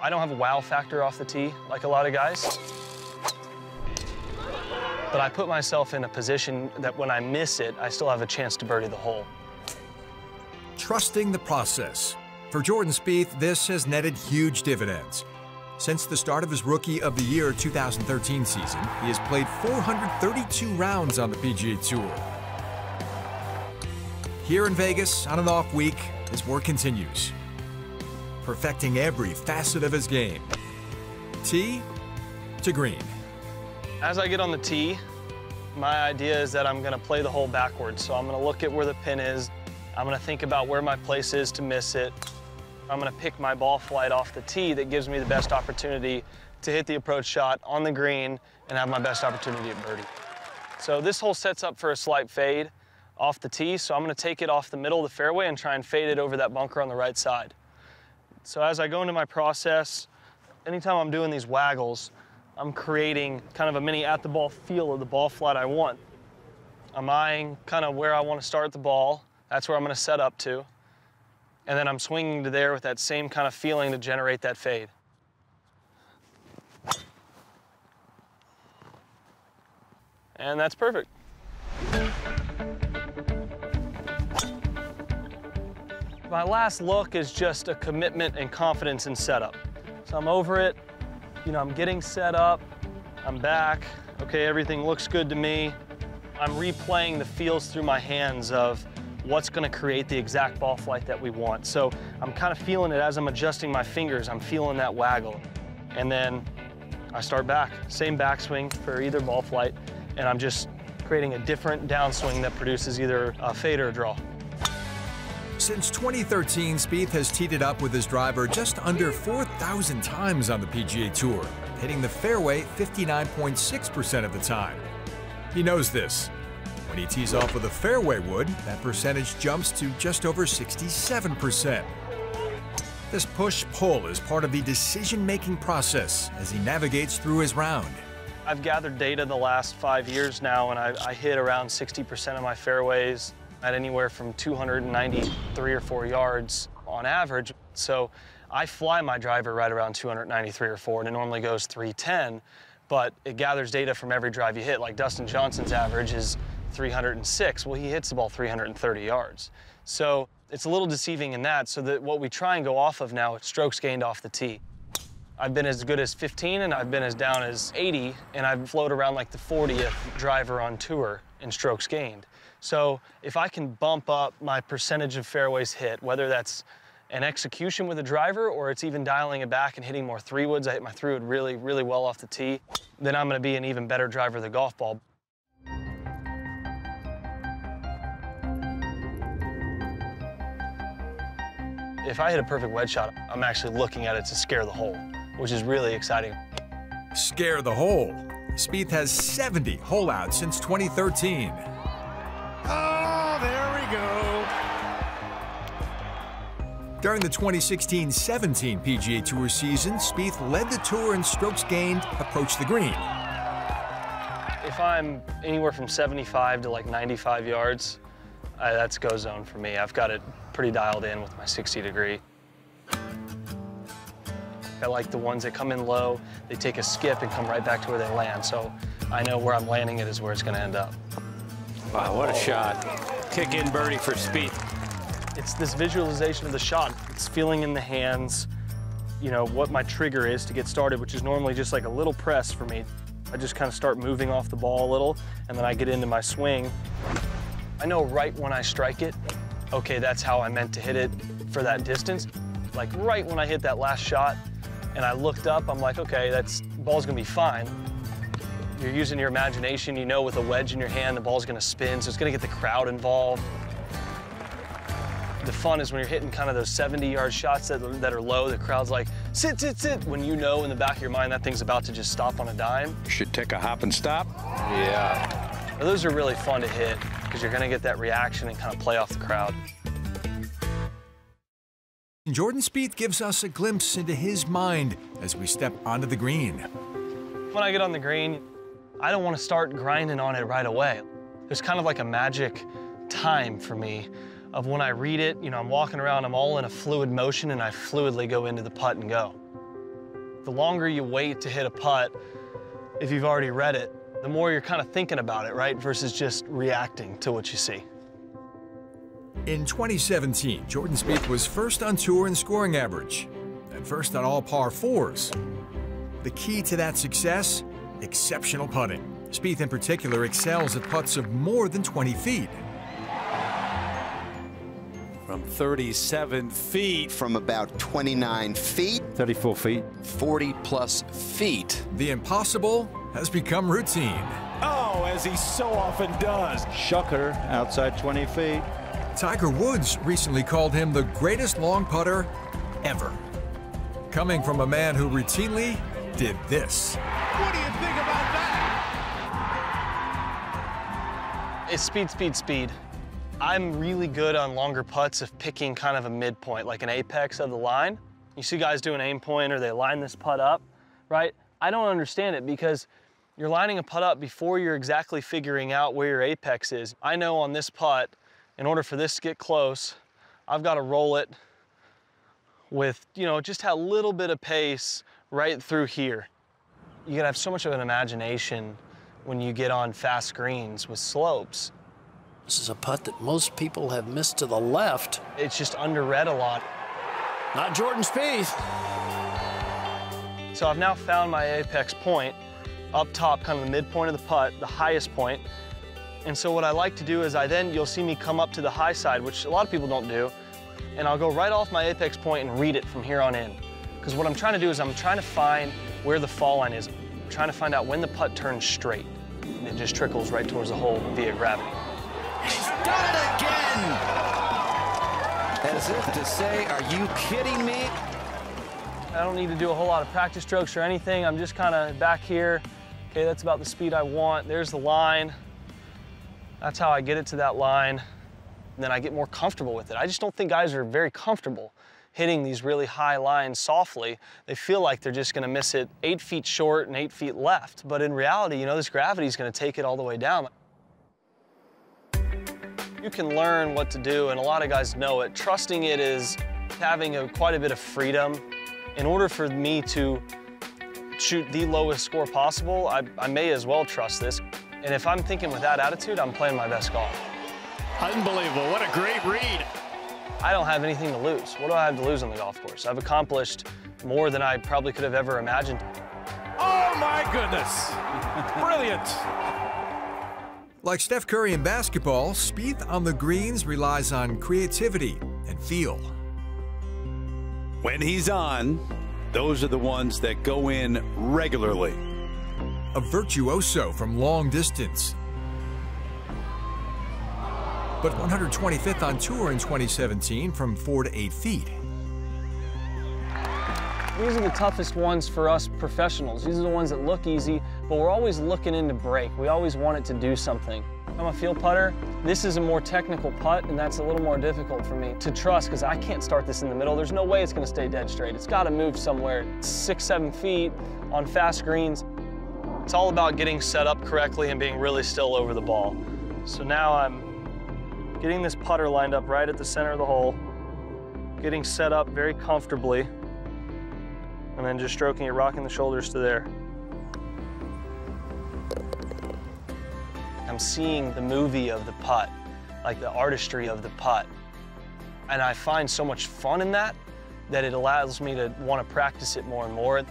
I don't have a wow factor off the tee like a lot of guys. But I put myself in a position that when I miss it, I still have a chance to birdie the hole. Trusting the process. For Jordan Spieth, this has netted huge dividends. Since the start of his Rookie of the Year 2013 season, he has played 432 rounds on the PGA Tour. Here in Vegas, on an off week, his work continues, perfecting every facet of his game, tee to green. As I get on the tee, my idea is that I'm gonna play the hole backwards. So I'm gonna look at where the pin is. I'm gonna think about where my place is to miss it. I'm gonna pick my ball flight off the tee that gives me the best opportunity to hit the approach shot on the green and have my best opportunity at birdie. So this hole sets up for a slight fade off the tee, so I'm gonna take it off the middle of the fairway and try and fade it over that bunker on the right side. So as I go into my process, anytime I'm doing these waggles, I'm creating kind of a mini at-the-ball feel of the ball flight I want. I'm eyeing kind of where I want to start the ball. That's where I'm going to set up to. And then I'm swinging to there with that same kind of feeling to generate that fade. And that's perfect. My last look is just a commitment and confidence in setup. So I'm over it. You know, I'm getting set up, I'm back, okay, everything looks good to me. I'm replaying the feels through my hands of what's gonna create the exact ball flight that we want. So I'm kind of feeling it as I'm adjusting my fingers, I'm feeling that waggle. And then I start back, same backswing for either ball flight, and I'm just creating a different downswing that produces either a fade or a draw. Since 2013, Spieth has teed it up with his driver just under 4,000 times on the PGA Tour, hitting the fairway 59.6% of the time. He knows this. When he tees off with a fairway wood, that percentage jumps to just over 67%. This push-pull is part of the decision-making process as he navigates through his round. I've gathered data the last 5 years now, and I hit around 60% of my fairways at anywhere from 293 or 4 yards on average. So I fly my driver right around 293 or 4, and it normally goes 310, but it gathers data from every drive you hit. Like Dustin Johnson's average is 306. Well, he hits the ball 330 yards. So it's a little deceiving in that, so that what we try and go off of now is strokes gained off the tee. I've been as good as 15, and I've been as down as 80, and I've floated around like the 40th driver on tour in strokes gained. So if I can bump up my percentage of fairways hit, whether that's an execution with a driver or it's even dialing it back and hitting more 3-woods, I hit my 3-wood really, really well off the tee, then I'm gonna be an even better driver of the golf ball. If I hit a perfect wedge shot, I'm actually looking at it to scare the hole, which is really exciting. Scare the hole. Spieth has 70 hole-outs since 2013. Oh, there we go. During the 2016-17 PGA Tour season, Spieth led the tour in strokes gained approach the green. If I'm anywhere from 75 to like 95 yards, that's go zone for me. I've got it pretty dialed in with my 60-degree. I like the ones that come in low, they take a skip and come right back to where they land. So I know where I'm landing it is where it's gonna end up. Wow, what a shot. Kick in birdie for Spieth. It's this visualization of the shot. It's feeling in the hands, you know, what my trigger is to get started, which is normally just like a little press for me. I just kind of start moving off the ball a little, and then I get into my swing. I know right when I strike it, okay, that's how I meant to hit it for that distance. Like right when I hit that last shot, and I looked up, I'm like, okay, ball's gonna be fine. You're using your imagination, you know with a wedge in your hand, the ball's gonna spin, so it's gonna get the crowd involved. The fun is when you're hitting kind of those 70-yard shots that are low, the crowd's like, sit, sit, sit, when you know in the back of your mind that thing's about to just stop on a dime. Should take a hop and stop. Yeah. Those are really fun to hit because you're gonna get that reaction and kind of play off the crowd. Jordan Spieth gives us a glimpse into his mind as we step onto the green. When I get on the green, I don't want to start grinding on it right away. There's kind of like a magic time for me of when I read it, you know, I'm walking around, I'm all in a fluid motion, and I fluidly go into the putt and go. The longer you wait to hit a putt, if you've already read it, the more you're kind of thinking about it, right? Versus just reacting to what you see. In 2017, Jordan Spieth was first on tour in scoring average and first on all par fours. The key to that success? Exceptional putting. Spieth in particular excels at putts of more than 20 feet. From 37 feet. From about 29 feet. 34 feet. 40+ feet. The impossible has become routine. Oh, as he so often does. Shucker outside 20 feet. Tiger Woods recently called him the greatest long putter ever. Coming from a man who routinely did this. What do you think about that? It's speed, speed, speed. I'm really good on longer putts of picking kind of a midpoint, like an apex of the line. You see guys do an aim point or they line this putt up, right? I don't understand it because you're lining a putt up before you're exactly figuring out where your apex is. I know on this putt, in order for this to get close, I've got to roll it with, just a little bit of pace right through here. You gotta have so much of an imagination when you get on fast greens with slopes. This is a putt that most people have missed to the left. It's just underread a lot. Not Jordan Spieth. So I've now found my apex point up top, kind of the midpoint of the putt, the highest point. And so what I like to do is you'll see me come up to the high side, which a lot of people don't do, and I'll go right off my apex point and read it from here on in. Because what I'm trying to do is I'm trying to find where the fall line is. I'm trying to find out when the putt turns straight. And it just trickles right towards the hole via gravity. He's done it again! As if to say, are you kidding me? I don't need to do a whole lot of practice strokes or anything. I'm just kind of back here. Okay, that's about the speed I want. There's the line. That's how I get it to that line. And then I get more comfortable with it. I just don't think guys are very comfortable hitting these really high lines softly. They feel like they're just gonna miss it 8 feet short and 8 feet left. But in reality, this gravity is gonna take it all the way down. You can learn what to do, and a lot of guys know it. Trusting it is having quite a bit of freedom. In order for me to shoot the lowest score possible, I may as well trust this. And if I'm thinking with that attitude, I'm playing my best golf. Unbelievable. What a great read. I don't have anything to lose. What do I have to lose on the golf course? I've accomplished more than I probably could have ever imagined. Oh, my goodness. Brilliant. Like Steph Curry in basketball, Spieth on the greens relies on creativity and feel. When he's on, those are the ones that go in regularly. A virtuoso from long distance. But 125th on tour in 2017 from 4 to 8 feet. These are the toughest ones for us professionals. These are the ones that look easy, but we're always looking in to break. We always want it to do something. I'm a field putter. This is a more technical putt, and that's a little more difficult for me to trust because I can't start this in the middle. There's no way it's going to stay dead straight. It's got to move somewhere. 6, 7 feet on fast greens. It's all about getting set up correctly and being really still over the ball. So now I'm getting this putter lined up right at the center of the hole, getting set up very comfortably, and then just stroking it, rocking the shoulders to there. I'm seeing the movie of the putt, like the artistry of the putt. And I find so much fun in that it allows me to want to practice it more and more.